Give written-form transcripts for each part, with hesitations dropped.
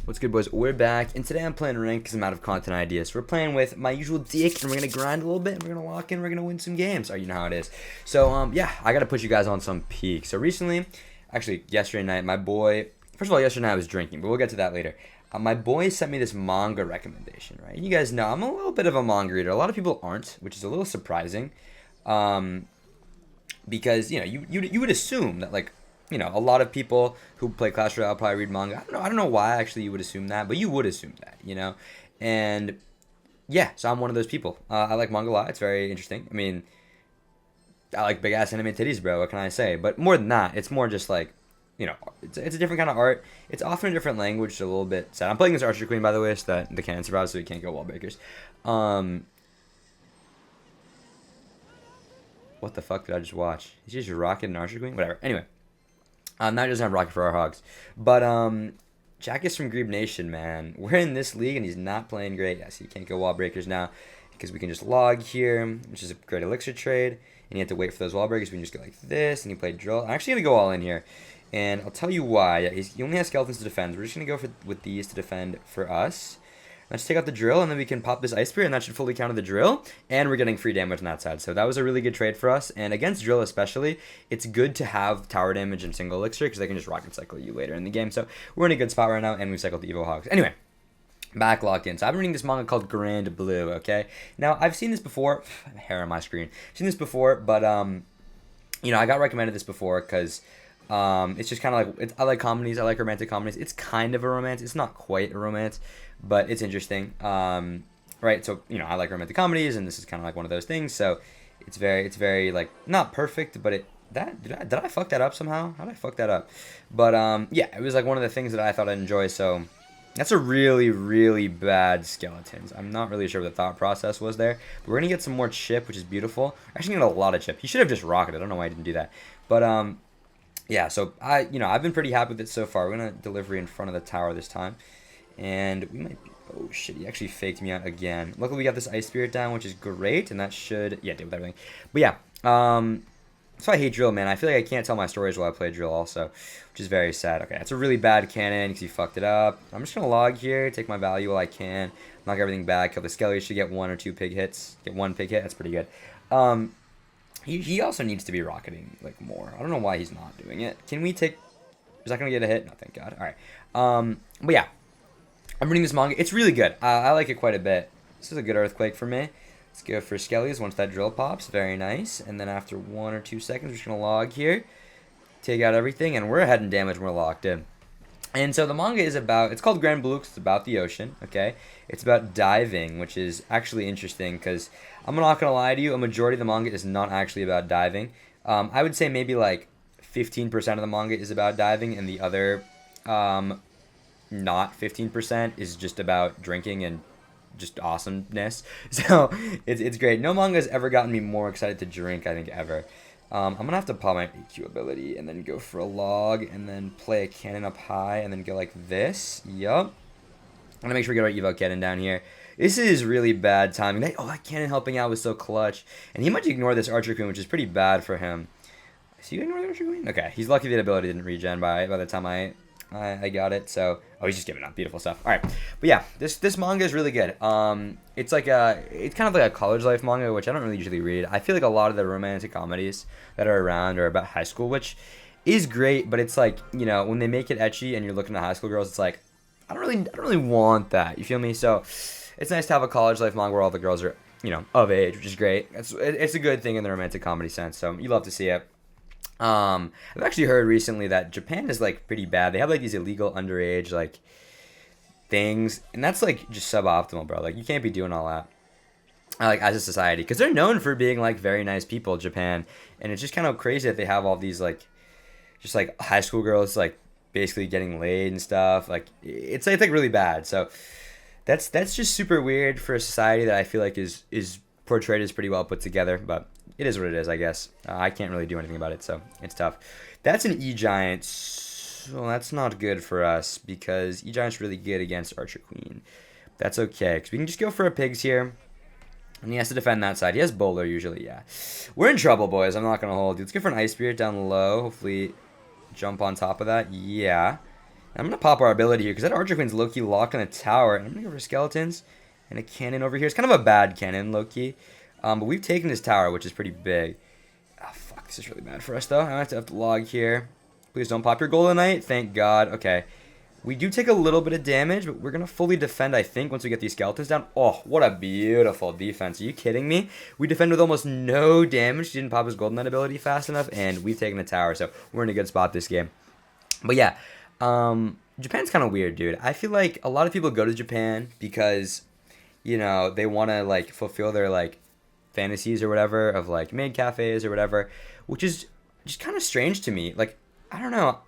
What's good, boys? We're back, and today I'm playing ranked because I'm out of content ideas. So we're playing with my usual dick, and we're gonna grind a little bit, and we're gonna lock in, we're gonna win some games. You know how it is. So, yeah, I gotta put you guys on some peaks. So recently, actually, yesterday night, my boy, first of all, yesterday night I was drinking, but we'll get to that later. My boy sent me this manga recommendation, right? You guys know I'm a little bit of a manga reader. A lot of people aren't, which is a little surprising, because, you know, you would assume that, like, you know, a lot of people who play Clash Royale probably read manga. I don't know why actually you would assume that, but you would assume that, you know. And yeah, so I'm one of those people. I like manga a lot. It's very interesting. I mean, I like big ass anime titties, bro. What can I say? But more than that, it's more just like, you know, it's a different kind of art. It's often a different language, so a little bit sad. I'm playing as Archer Queen, by the way, so that the cannon survives, so we can't go wall breakers. What the fuck did I just watch? Is he just rocking an Archer Queen? Whatever. Anyway. Now he doesn't have Rocket for our hogs. But, Jack is from Grebe Nation, man. We're in this league, and he's not playing great. Yes, he can't go wall breakers now because we can just log here, which is a great elixir trade. And you have to wait for those wall breakers. We can just go like this, and he played drill. I'm actually going to go all in here. And I'll tell you why. Yeah, he only has skeletons to defend. We're just going to go with these to defend for us. Let's take out the drill, and then we can pop this ice spear, and that should fully counter the drill. And we're getting free damage on that side. So that was a really good trade for us. And against drill especially, it's good to have tower damage and single elixir, because they can just rocket cycle you later in the game. So we're in a good spot right now, and we've cycled the Evo Hogs. Anyway, back locked in. So I've been reading this manga called Grand Blue, okay? Now, I've seen this before. Hair on my screen. I've seen this before, but, you know, I got recommended this before because... it's just kind of like, I like comedies, I like romantic comedies. It's kind of a romance. It's not quite a romance, but it's interesting. Right, so, you know, I like romantic comedies, and this is kind of like one of those things, so it's very, like, not perfect, but did I fuck that up somehow? How did I fuck that up? But, yeah, it was like one of the things that I thought I'd enjoy, so that's a really, really bad skeletons. I'm not really sure what the thought process was there, but we're gonna get some more chip, which is beautiful. We're actually gonna get a lot of chip. He should have just rocketed. I don't know why he didn't do that, but, yeah, so I've been pretty happy with it so far. We're gonna delivery in front of the tower this time, and we might be, oh shit, he actually faked me out again. Luckily we got this ice spirit down, which is great, and that should, yeah, deal with everything. But yeah, so I hate drill, man. I feel like I can't tell my stories while I play drill also, which is very sad. Okay, that's a really bad cannon because he fucked it up. I'm just gonna log here, take my value while I can, knock everything back. Kill the skelly, should get 1 or 2 pig hits. Get 1 pig hit, that's pretty good. He also needs to be rocketing, like, more. I don't know why he's not doing it. Can we take... Is that going to get a hit? No, thank God. All right. But yeah. I'm reading this manga. It's really good. I like it quite a bit. This is a good earthquake for me. Let's go for Skellies once that drill pops. Very nice. And then after 1 or 2 seconds, we're just going to log here. Take out everything. And we're ahead in damage. We're locked in. And so the manga is about... It's called Grand Blue because it's about the ocean, okay? It's about diving, which is actually interesting because... I'm not going to lie to you, a majority of the manga is not actually about diving. I would say maybe like 15% of the manga is about diving, and the other not 15% is just about drinking and just awesomeness. So it's great. No manga has ever gotten me more excited to drink, I think, ever. I'm going to have to pop my AQ ability and then go for a log and then play a cannon up high and then go like this. Yup. I'm going to make sure we get our Evo cannon down here. This is really bad timing. That cannon helping out was so clutch. And he might ignore this Archer Queen, which is pretty bad for him. Is he ignoring the Archer Queen? Okay, he's lucky the ability didn't regen by the time I got it. So, he's just giving up. Beautiful stuff. All right, but yeah, this manga is really good. It's kind of like a college life manga, which I don't really usually read. I feel like a lot of the romantic comedies that are around are about high school, which is great. But it's like, you know, when they make it ecchi and you're looking at high school girls, it's like I don't really want that. You feel me? So. It's nice to have a college life manga where all the girls are, you know, of age, which is great. It's a good thing in the romantic comedy sense, so you love to see it. I've actually heard recently that Japan is, like, pretty bad. They have, like, these illegal underage, like, things, and that's, like, just suboptimal, bro. Like, you can't be doing all that, like, as a society, because they're known for being, like, very nice people, Japan, and it's just kind of crazy that they have all these, like, just, like, high school girls, like, basically getting laid and stuff. Like, it's like, really bad, so... That's just super weird for a society that I feel like is portrayed as pretty well put together, but it is what it is, I guess. I can't really do anything about it, so it's tough. That's an E-Giant, so that's not good for us, because E-Giant's really good against Archer Queen. That's okay, because we can just go for a pigs here, and he has to defend that side. He has bowler usually, yeah. We're in trouble, boys. I'm not going to hold you. Let's go for an Ice Spirit down low, hopefully jump on top of that. Yeah. I'm going to pop our ability here because that Archer Queen's low-key locked in a tower. And I'm going to go for skeletons and a cannon over here. It's kind of a bad cannon, low-key. But we've taken this tower, which is pretty big. Ah, fuck. This is really bad for us, though. I have to log here. Please don't pop your Golden Knight. Thank God. Okay. We do take a little bit of damage, but we're going to fully defend, I think, once we get these skeletons down. Oh, what a beautiful defense. Are you kidding me? We defend with almost no damage. He didn't pop his Golden Knight ability fast enough, and we've taken the tower, so we're in a good spot this game. But yeah, Japan's kind of weird, dude. I feel like a lot of people go to Japan because, you know, they want to, like, fulfill their, like, fantasies or whatever of, like, maid cafes or whatever, which is just kind of strange to me. Like, I don't know.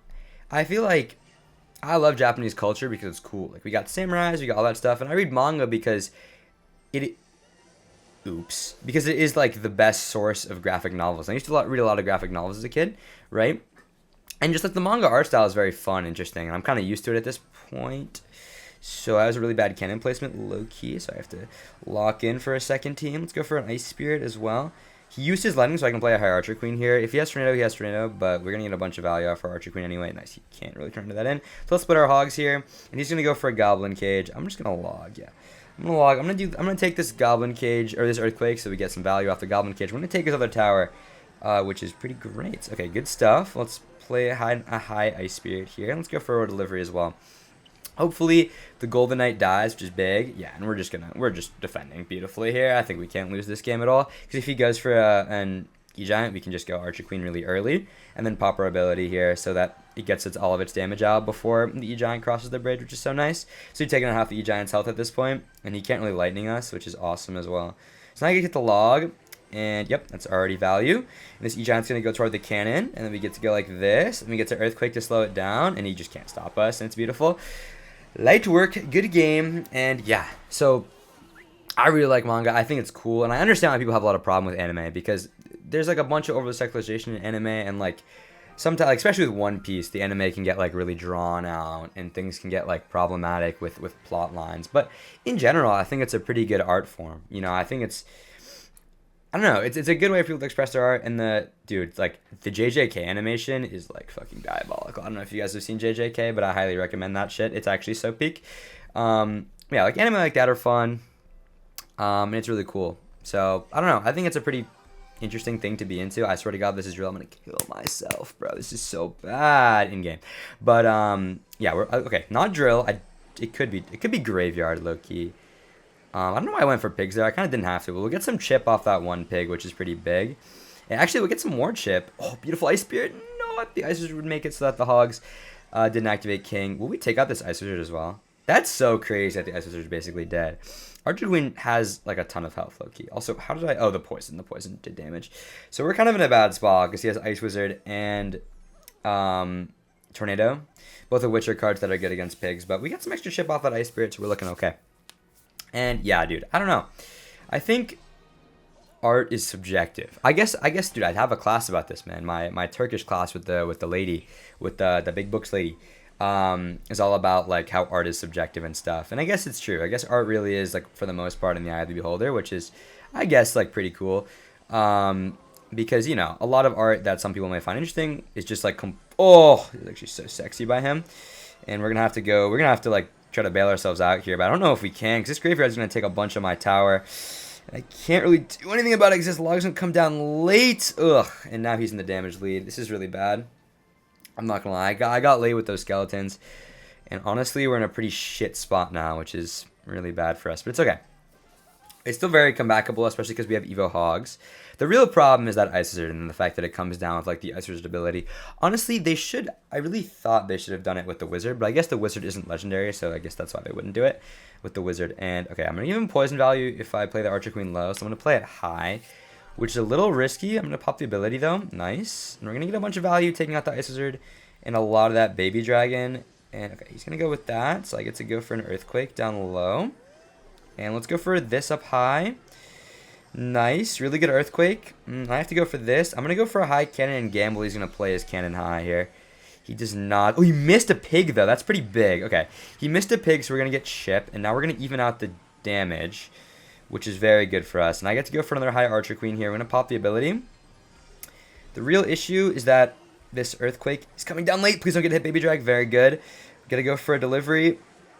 I feel like I love Japanese culture because it's cool. Like, we got samurais, we got all that stuff, and I read manga because because it is, like, the best source of graphic novels. I used to read a lot of graphic novels as a kid, right? And just, like, the manga art style is very fun, interesting, and I'm kind of used to it at this point. So that was a really bad cannon placement, low-key, so I have to lock in for a second team. Let's go for an Ice Spirit as well. He used his lightning, so I can play a high Archer Queen here. If he has Tornado, he has Tornado, but we're going to get a bunch of value off our Archer Queen anyway. Nice, he can't really turn that in. So let's split our Hogs here, and he's going to go for a Goblin Cage. I'm just going to log, yeah. I'm going to take this Goblin Cage, or this Earthquake, so we get some value off the Goblin Cage. We're going to take his other tower, which is pretty great. Okay, good stuff. Let's play a high Ice Spirit here. Let's go for a delivery as well. Hopefully the Golden Knight dies, which is big. Yeah, and we're just defending beautifully here. I think we can't lose this game at all. Because if he goes for an E-Giant, we can just go Archer Queen really early. And then pop our ability here so that it gets all of its damage out before the E-Giant crosses the bridge, which is so nice. So we've taken out half the E-Giant's health at this point. And he can't really lightning us, which is awesome as well. So now I get the log. And yep, that's already value. And this E-Giant's going to go toward the cannon. And then we get to go like this. And we get to Earthquake to slow it down. And he just can't stop us. And it's beautiful. Light work, good game, and yeah, so I really like manga. I think it's cool, and I understand why people have a lot of problem with anime, because there's like a bunch of over-sexualization in anime, and like sometimes, like, especially with One Piece, the anime can get like really drawn out, and things can get like problematic with plot lines. But in general, I think it's a pretty good art form. You know, I think I don't know, it's a good way for people to express their art, and the JJK animation is, like, fucking diabolical. I don't know if you guys have seen JJK, but I highly recommend that shit. It's actually so peak. Yeah, like, anime like that are fun, and it's really cool. So, I don't know, I think it's a pretty interesting thing to be into. I swear to God, this is real. I'm gonna kill myself, bro. This is so bad in-game. But, yeah, okay, not drill. It could be graveyard, low-key. I don't know why I went for pigs there. I kind of didn't have to, but we'll get some chip off that one pig, which is pretty big. And actually, we'll get some more chip. Oh, beautiful Ice Spirit. No, the Ice Wizard would make it so that the Hogs didn't activate King. Will we take out this Ice Wizard as well? That's so crazy that the Ice Wizard is basically dead. Archer Queen has, like, a ton of health, low-key. Also, how did oh, the poison. The poison did damage. So we're kind of in a bad spot because he has Ice Wizard and Tornado, both of which are cards that are good against pigs. But we got some extra chip off that Ice Spirit, so we're looking okay. And yeah, dude, I don't know. I think art is subjective. I guess, dude, I'd have a class about this, man. My Turkish class with the lady, with the big books lady, is all about like how art is subjective and stuff. And I guess it's true. I guess art really is, like, for the most part, in the eye of the beholder, which is, I guess, like, pretty cool. Because, you know, a lot of art that some people may find interesting is just like, oh, it's actually so sexy by him. And we're gonna have to like try to bail ourselves out here, but I don't know if we can, because this graveyard is going to take a bunch of my tower, and I can't really do anything about it because this log's going to come down late. Ugh, and now he's in the damage lead. This is really bad. I'm not going to lie. I got late with those skeletons, and honestly, we're in a pretty shit spot now, which is really bad for us, but it's okay. It's still very comebackable, especially because we have Evo Hogs. The real problem is that Ice Wizard and the fact that it comes down with, like, the Ice Wizard ability. Honestly, I really thought they should have done it with the Wizard, but I guess the Wizard isn't legendary, so I guess that's why they wouldn't do it with the Wizard. And, okay, I'm going to give him poison value if I play the Archer Queen low, so I'm going to play it high, which is a little risky. I'm going to pop the ability, though. Nice. And we're going to get a bunch of value taking out the Ice Wizard and a lot of that Baby Dragon. And, okay, he's going to go with that, so I get to go for an Earthquake down low. And let's go for this up high. Nice. Really good Earthquake. I have to go for this. I'm going to go for a high cannon and gamble. He's going to play his cannon high here. He does not. Oh, he missed a pig, though. That's pretty big. Okay. He missed a pig, so we're going to get chip. And now we're going to even out the damage, which is very good for us. And I get to go for another high Archer Queen here. We're going to pop the ability. The real issue is that this Earthquake is coming down late. Please don't get hit, Baby Drag. Very good. Gotta go for a delivery.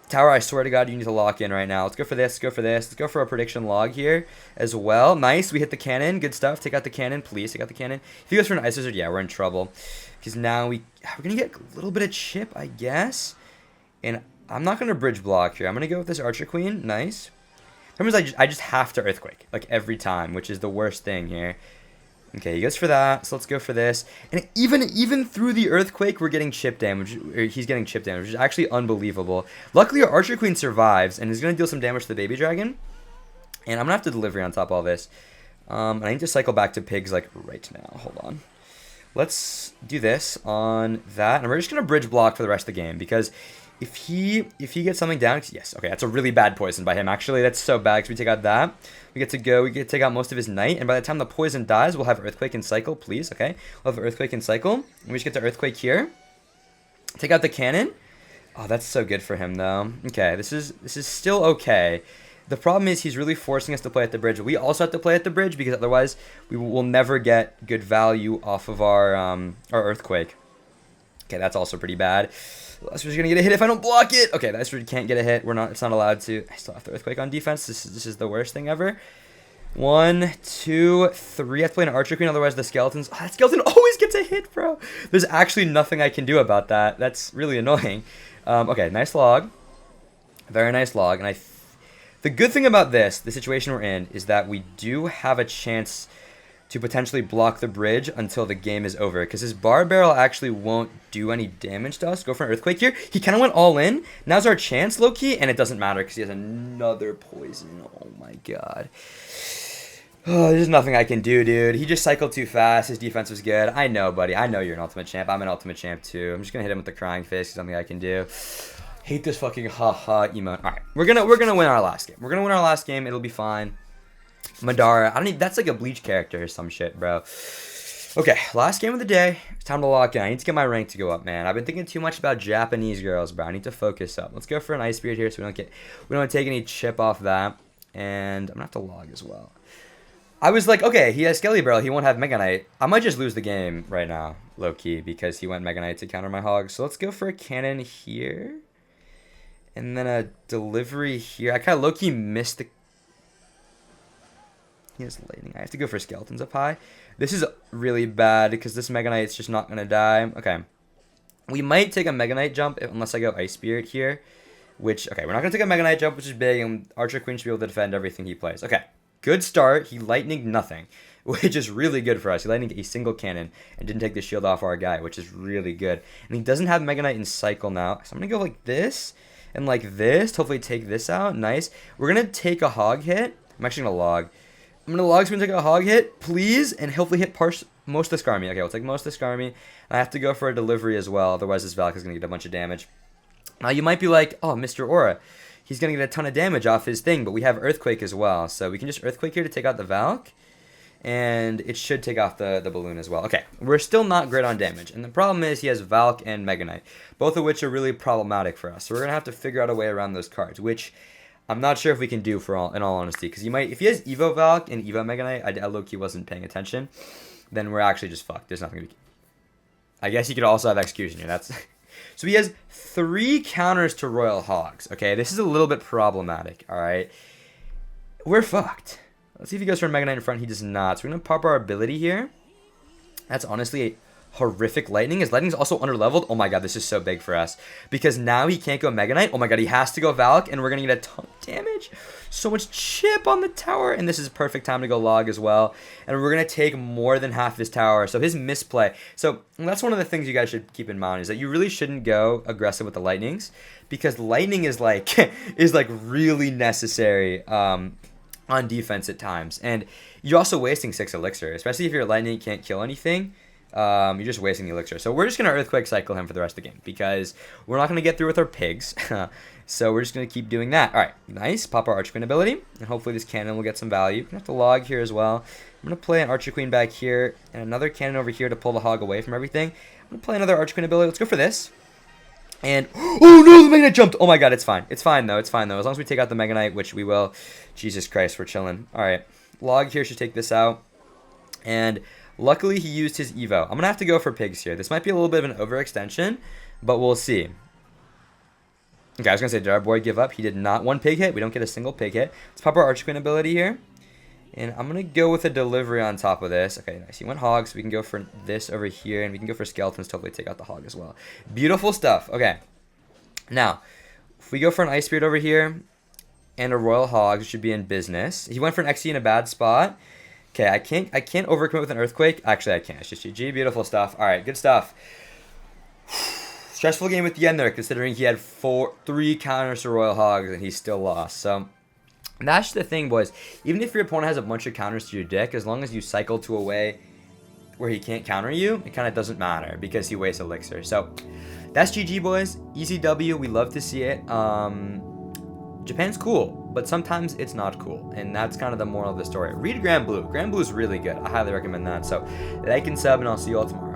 Tower, I swear to God, you need to lock in right now. Let's go for this. Let's go for this. Let's go for a prediction log here as well. Nice. We hit the cannon. Good stuff. Take out the cannon, please. Take out the cannon. If he goes for an Ice Wizard, yeah, we're in trouble. Because now we're going to get a little bit of chip, I guess. And I'm not going to bridge block here. I'm going to go with this Archer Queen. Nice. Sometimes I just have to Earthquake, like every time, which is the worst thing here. Okay, he goes for that, so let's go for this. And even through the Earthquake, we're getting chip damage. Or he's getting chip damage, which is actually unbelievable. Luckily, our Archer Queen survives, and is going to deal some damage to the Baby Dragon. And I'm going to have to delivery on top of all this. I need to cycle back to pigs, like, right now. Hold on. Let's do this on that. And we're just going to bridge block for the rest of the game, because if he gets something down, yes, okay, that's a really bad poison by him. Actually, that's so bad because we take out that. We get to take out most of his knight, and by the time the poison dies, we'll have Earthquake and Cycle, please, okay? We'll have Earthquake and Cycle, and we just get to Earthquake here. Take out the cannon. Oh, that's so good for him, though. Okay, this is still okay. The problem is he's really forcing us to play at the bridge. We also have to play at the bridge because otherwise we will never get good value off of our Earthquake. Okay, that's also pretty bad. Last Wizard's gonna get a hit if I don't block it. Okay, that Wizard can't get a hit. It's not allowed to. I still have the Earthquake on defense. This is the worst thing ever. 1, 2, 3. I have to play an Archer Queen, otherwise the skeletons. Oh, that skeleton always gets a hit, bro. There's actually nothing I can do about that. That's really annoying. Okay, nice log. Very nice log. And the good thing about the situation we're in, is that we do have a chance to potentially block the bridge until the game is over, because his Bar Barrel actually won't do any damage to us. Go for an Earthquake here. He kind of went all in. Now's our chance, low-key, and it doesn't matter because he has another poison. Oh my god. Oh, there's nothing I can do, dude. He just cycled too fast. His defense was good. I know, buddy. I know you're an Ultimate Champ. I'm an Ultimate Champ, too. I'm just going to hit him with the Crying Fist. Something I can do. Hate this fucking ha-ha emote. All right, we're gonna win our last game. We're going to win our last game. It'll be fine. Madara, that's like a Bleach character or some shit, bro. Okay, last game of the day. It's time to lock in. I need to get my rank to go up, man. I've been thinking too much about Japanese girls, bro. I need to focus up. Let's go for an Ice Spirit here so we don't take any chip off that. And I'm gonna have to log as well. I was like, okay, he has Skelly Barrel, he won't have Mega Knight. I might just lose the game right now, low key, because he went Mega Knight to counter my hog. So let's go for a cannon here. And then a delivery here. I kind of low key missed the. He has lightning. I have to go for skeletons up high. This is really bad because this Mega Knight's just not going to die. Okay. We might take a Mega Knight jump unless I go Ice Spirit here. Which, okay, we're not going to take a Mega Knight jump, which is big. And Archer Queen should be able to defend everything he plays. Okay. Good start. He lightninged nothing, which is really good for us. He lightninged a single cannon and didn't take the shield off our guy, which is really good. And he doesn't have Mega Knight in cycle now. So I'm going to go like this and like this. Hopefully take this out. Nice. We're going to take a hog hit. I'm actually going to log. I'm going to log Spoon, take a hog hit, please, and hopefully hit most of the Skarmy. Okay, we'll take most of the Skarmy. I have to go for a delivery as well, otherwise this Valk is going to get a bunch of damage. Now you might be like, oh, Mr. Aura, he's going to get a ton of damage off his thing, but we have Earthquake as well. So we can just Earthquake here to take out the Valk, and it should take off the balloon as well. Okay, we're still not great on damage, and the problem is he has Valk and Mega Knight, both of which are really problematic for us. So we're going to have to figure out a way around those cards, which I'm not sure if we can do in all honesty, because if he has Evo Valk and Evo Mega Knight, I low-key wasn't paying attention, then we're actually just fucked. There's nothing we can. I guess he could also have Executioner. That's so he has 3 counters to Royal Hogs. Okay, this is a little bit problematic. All right, we're fucked. Let's see if he goes for a Mega Knight in front. He does not. So we're gonna pop our ability here. That's honestly a horrific lightning. His lightning is also underleveled. Oh my god, this is so big for us because now he can't go Mega Knight. Oh my god, he has to go Valk, and we're gonna get a ton of damage. So much chip on the tower, and this is a perfect time to go log as well. And we're gonna take more than half his tower. So his misplay. So that's one of the things you guys should keep in mind is that you really shouldn't go aggressive with the lightnings because lightning is like really necessary on defense at times, and you're also wasting 6 elixir, especially if your lightning can't kill anything. You're just wasting the elixir. So we're just going to Earthquake cycle him for the rest of the game because we're not going to get through with our pigs. So we're just going to keep doing that. All right, nice. Pop our Archer Queen ability, and hopefully this cannon will get some value. We're going to have to log here as well. I'm going to play an Archer Queen back here and another cannon over here to pull the hog away from everything. I'm going to play another Archer Queen ability. Let's go for this. And, oh no, the Mega Knight jumped. Oh my god, it's fine. It's fine though. It's fine though. As long as we take out the Mega Knight, which we will. Jesus Christ, we're chilling. All right, log here should take this out. And luckily, he used his Evo. I'm going to have to go for pigs here. This might be a little bit of an overextension, but we'll see. Okay, I was going to say, did our boy give up? He did not. One pig hit. We don't get a single pig hit. Let's pop our Archer Queen ability here. And I'm going to go with a delivery on top of this. Okay, nice. He went hog, so we can go for this over here. And we can go for skeletons to totally take out the hog as well. Beautiful stuff. Okay. Now, if we go for an Ice Spirit over here and a Royal Hog, should be in business. He went for an XE in a bad spot. Okay, I can't overcommit with an Earthquake. Actually, I can't. It's just GG. Beautiful stuff. All right, good stuff. Stressful game at the end there, considering he had 3 counters to Royal Hogs and he still lost. So that's the thing, boys. Even if your opponent has a bunch of counters to your deck, as long as you cycle to a way where he can't counter you, it kind of doesn't matter because he wastes elixir. So that's GG, boys. Easy W. We love to see it. Japan's cool, but sometimes it's not cool, and that's kind of the moral of the story. Read Grand Blue. Grand Blue is really good. I highly recommend that. So like and sub, and I'll see you all tomorrow.